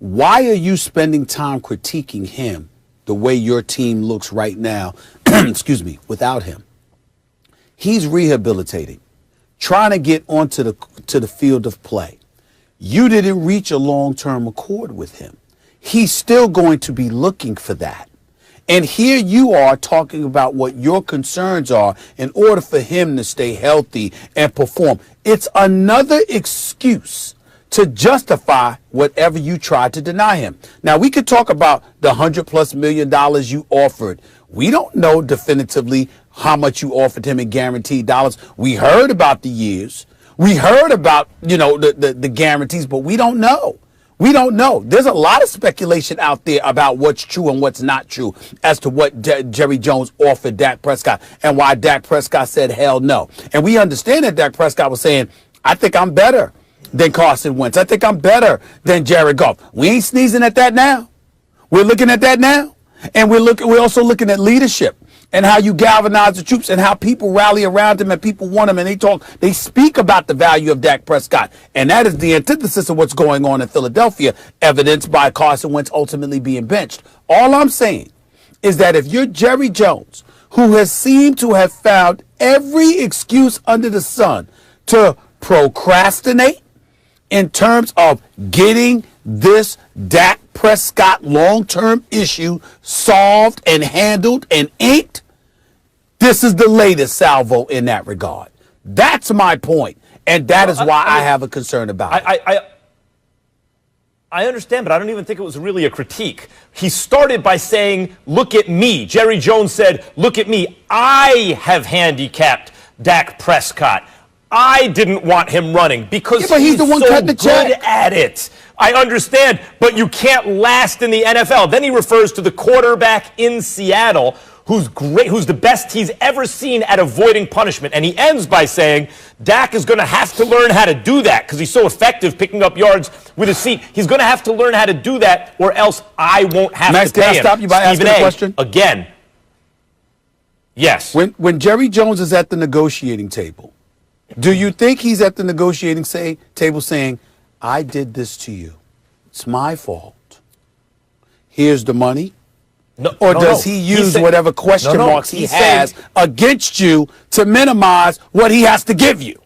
Why are you spending time critiquing him the way your team looks right now, excuse me, without him? He's rehabilitating, trying to get onto the field of play. You didn't reach a long-term accord with him. He's still going to be looking for that. And here you are talking about what your concerns are in order for him to stay healthy and perform. It's another excuse to justify whatever you tried to deny him. Now, we could talk about the $100+ million you offered. We don't know definitively how much you offered him in guaranteed dollars. We heard about the years. We heard about, the guarantees, but we don't know. We don't know. There's a lot of speculation out there about what's true and what's not true as to what Jerry Jones offered Dak Prescott and why Dak Prescott said hell no. And we understand that Dak Prescott was saying, I think I'm better than Carson Wentz. I think I'm better than Jared Goff. We ain't sneezing at that now. We're looking at that now. And we're also looking at leadership and how you galvanize the troops and how people rally around him and people want him and they speak about the value of Dak Prescott. And that is the antithesis of what's going on in Philadelphia, evidenced by Carson Wentz ultimately being benched. All I'm saying is that if you're Jerry Jones, who has seemed to have found every excuse under the sun to procrastinate in terms of getting this Dak Prescott long-term issue solved and handled and inked, this is the latest salvo in that regard. That's my point, and that is why I have a concern about it. I understand, but I don't even think it was really a critique. He started by saying, look at me. Jerry Jones said, look at me. I have handicapped Dak Prescott. I didn't want him running because he's the one so good at it. I understand, but you can't last in the NFL. Then he refers to the quarterback in Seattle who's great, who's the best he's ever seen at avoiding punishment. And he ends by saying Dak is going to have to learn how to do that because he's so effective picking up yards with his feet. He's going to have to learn how to do that or else I won't have to pay him. Can I stop you by asking a question? Again. Yes. When Jerry Jones is at the negotiating table, do you think he's at the negotiating table saying, I did this to you. It's my fault. Here's the money? Does he use whatever question marks he has against you to minimize what he has to give you?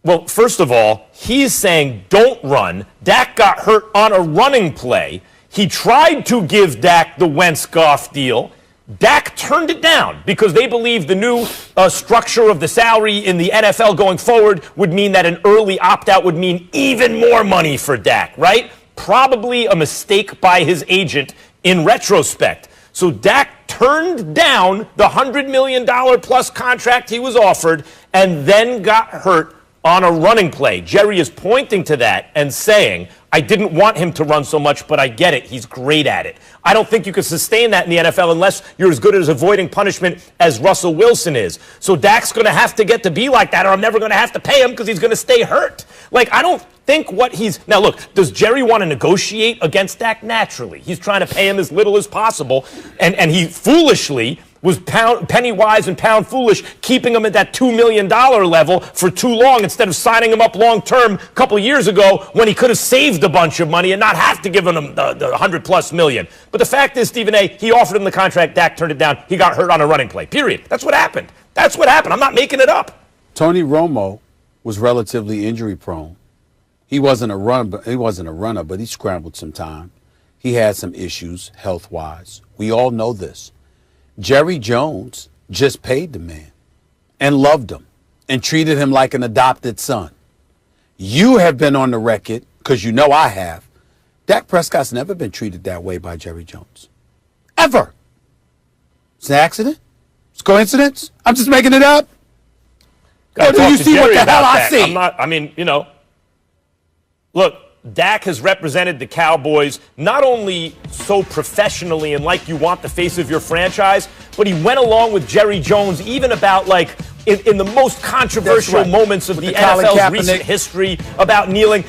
Well, first of all, he's saying don't run. Dak got hurt on a running play. He tried to give Dak the Wentz-Goff deal. Dak turned it down because they believe the new structure of the salary in the NFL going forward would mean that an early opt-out would mean even more money for Dak, right? Probably a mistake by his agent in retrospect. So Dak turned down the $100 million plus contract he was offered and then got hurt on a running play. Jerry is pointing to that and saying, I didn't want him to run so much, but I get it. He's great at it. I don't think you can sustain that in the NFL unless you're as good at avoiding punishment as Russell Wilson is. So Dak's going to have to get to be like that, or I'm never going to have to pay him because he's going to stay hurt. I don't think what he's... Now, look, does Jerry want to negotiate against Dak? Naturally. He's trying to pay him as little as possible, and he foolishly was penny wise and pound foolish, keeping him at that $2 million level for too long instead of signing him up long term a couple of years ago when he could have saved a bunch of money and not have to give him the $100+ million. But the fact is, Stephen A., he offered him the contract. Dak turned it down. He got hurt on a running play. Period. That's what happened. That's what happened. I'm not making it up. Tony Romo was relatively injury prone. He wasn't a runner, but he scrambled some time. He had some issues health wise. We all know this. Jerry Jones just paid the man and loved him and treated him like an adopted son. You have been on the record, because you know I have. Dak Prescott's never been treated that way by Jerry Jones. Ever. It's an accident? It's a coincidence? I'm just making it up? Or do you see what the hell I see? Look, Dak has represented the Cowboys not only so professionally and like you want the face of your franchise, but he went along with Jerry Jones even about in the most controversial moments of the NFL's recent history about kneeling.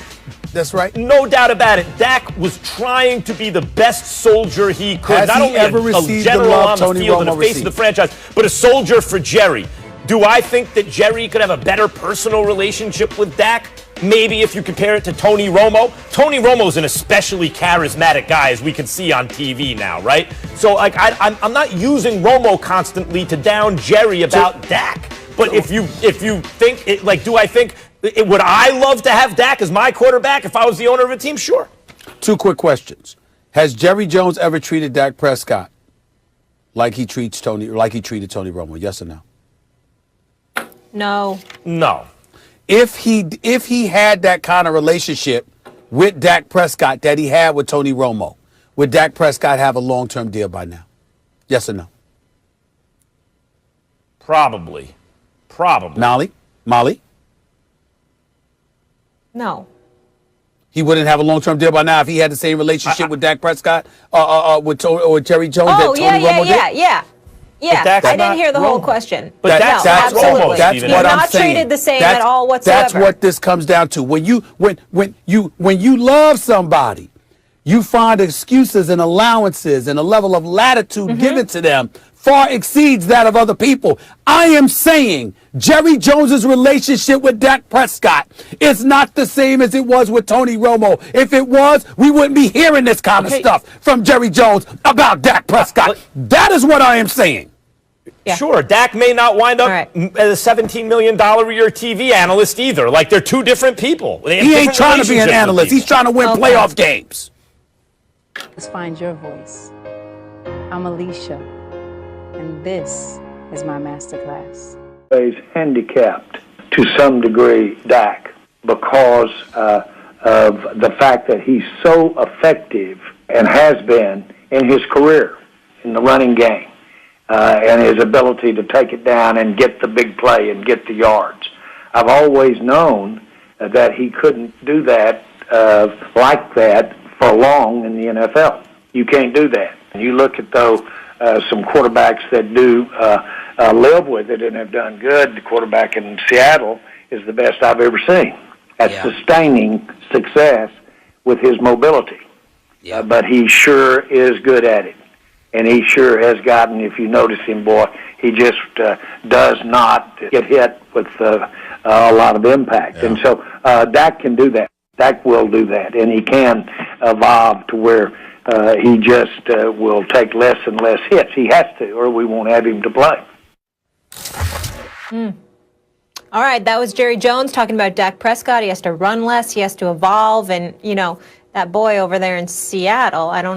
That's right. No doubt about it. Dak was trying to be the best soldier he could. Not only a general on the field and the face of the franchise, but a soldier for Jerry. Do I think that Jerry could have a better personal relationship with Dak? Maybe if you compare it to Tony Romo's an especially charismatic guy, as we can see on TV now, right? So, like, I'm not using Romo constantly to down Jerry about Dak. But if you think, do I think, would I love to have Dak as my quarterback if I was the owner of a team? Sure. 2 quick questions. Has Jerry Jones ever treated Dak Prescott like he treated Tony Romo? Yes or no? No. No. If he had that kind of relationship with Dak Prescott that he had with Tony Romo, would Dak Prescott have a long-term deal by now? Yes or no? Probably. Molly? No. He wouldn't have a long-term deal by now if he had the same relationship with Dak Prescott with Jerry Jones that Tony Romo did? Yeah, I didn't hear the whole question. But that's absolutely. That's He's what I'm not saying. treated the same at all whatsoever. That's what this comes down to. When you love somebody, you find excuses and allowances, and a level of latitude given to them far exceeds that of other people. I am saying Jerry Jones's relationship with Dak Prescott is not the same as it was with Tony Romo. If it was, we wouldn't be hearing this kind of stuff from Jerry Jones about Dak Prescott. That is what I am saying. Yeah. Sure, Dak may not wind up as a $17 million a year TV analyst either. Like, they're two different people. He ain't trying to be an analyst. He's trying to win playoff games. Let's find your voice. I'm Alicia, and this is my masterclass. He's handicapped to some degree, Dak, because of the fact that he's so effective and has been in his career in the running game. And his ability to take it down and get the big play and get the yards. I've always known that he couldn't do that like that for long in the NFL. You can't do that. You look at, though, some quarterbacks that do live with it and have done good. The quarterback in Seattle is the best I've ever seen at sustaining success with his mobility. But he sure is good at it. And he sure has gotten, if you notice him, boy, he just does not get hit with a lot of impact. And so Dak can do that. Dak will do that. And he can evolve to where he just will take less and less hits. He has to, or we won't have him to play. All right, that was Jerry Jones talking about Dak Prescott. He has to run less. He has to evolve. And, you know, that boy over there in Seattle, I don't know.